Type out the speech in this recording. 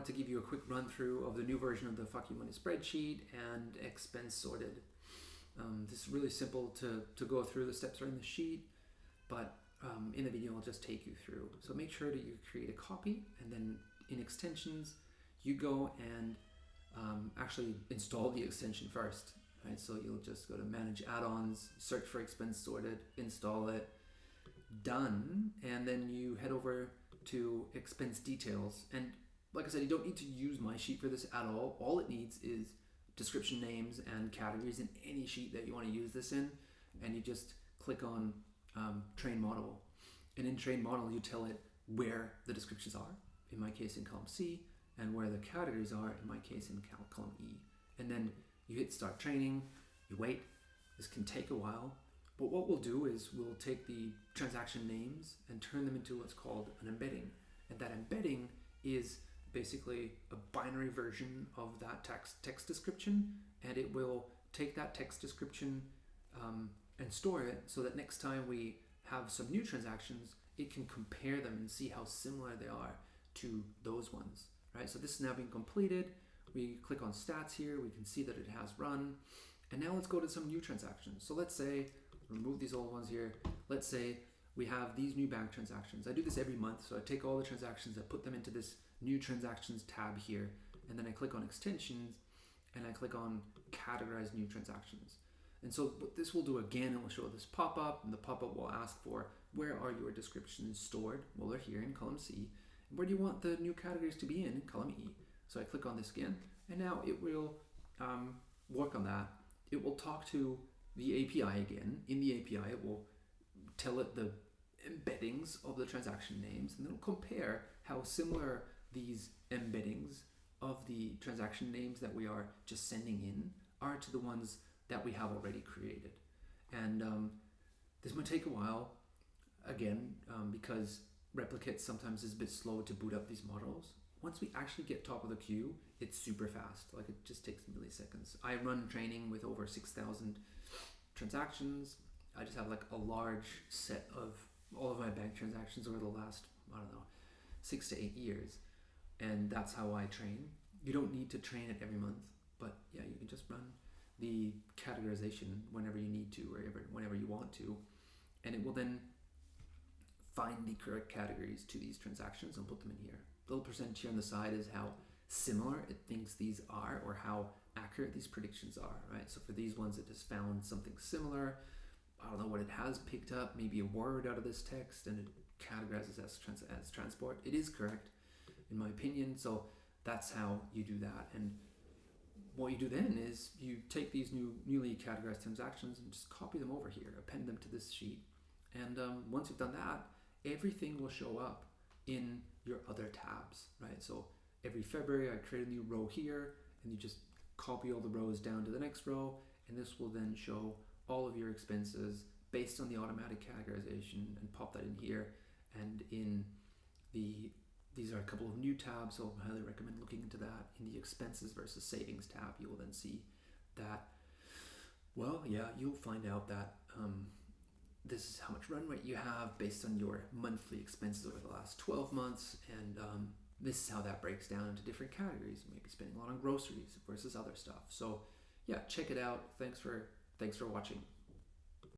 wanted to give you a quick run through of the new version of the Fuck You Money spreadsheet and expense sorted. This is really simple to go through. The steps are in the sheet, but in the video I'll just take you through. So make sure that you create a copy, and then in extensions you go and actually install the extension first, right? So you'll just go to manage add-ons, search for expense sorted, install it, done, and then you head over to expense details. And like I said, you don't need to use my sheet for this at all. All it needs is description names and categories in any sheet that you want to use this in, and you just click on train model, and in train model you tell it where the descriptions are, in my case in column C, and where the categories are, in my case in column E. And then you hit start training, you wait. This can take a while, but what we'll do is we'll take the transaction names and turn them into what's called an embedding, and that embedding is basically a binary version of that text description, and it will take that text description and store it so that next time we have some new transactions, it can compare them and see how similar they are to those ones, right? So this is now being completed. We click on stats here, we can see that it has run, and now let's go to some new transactions. So let's say, remove these old ones here, let's say we have these new bank transactions. I do this every month, so I take all the transactions, I put them into this new transactions tab here, and then I click on extensions and I click on categorize new transactions. And so what this will do again, it will show this pop-up, and the pop-up will ask for where are your descriptions stored? Well, they're here in column C. And where do you want the new categories to be in column E? So I click on this again, and now it will work on that. It will talk to the API again. In the API, it will tell it the embeddings of the transaction names, and then it'll compare how similar these embeddings of the transaction names that we are just sending in are to the ones that we have already created. And this might take a while, again, because Replicate sometimes is a bit slow to boot up these models. Once we actually get top of the queue, it's super fast. Like, it just takes milliseconds. I run training with over 6,000 transactions. I just have like a large set of all of my bank transactions over the last, 6 to 8 years. And that's how I train. You don't need to train it every month, but yeah, you can just run the categorization whenever you need to, or whenever you want to, and it will then find the correct categories to these transactions and put them in here. The little percentage here on the side is how similar it thinks these are, or how accurate these predictions are, right? So for these ones, it just found something similar. I don't know what it has picked up, maybe a word out of this text, and it categorizes as transport. It is correct, in my opinion. So that's how you do that. And what you do then is you take these newly categorized transactions and just copy them over here, append them to this sheet. And once you've done that, everything will show up in your other tabs, right? So every February I create a new row here, and you just copy all the rows down to the next row, and this will then show all of your expenses based on the automatic categorization and pop that in here. And in these are a couple of new tabs, so I highly recommend looking into that. In the expenses versus savings tab, you will then see that, well, yeah, you'll find out that this is how much run rate you have based on your monthly expenses over the last 12 months. And this is how that breaks down into different categories. Maybe spending a lot on groceries versus other stuff. So yeah, check it out. Thanks for watching.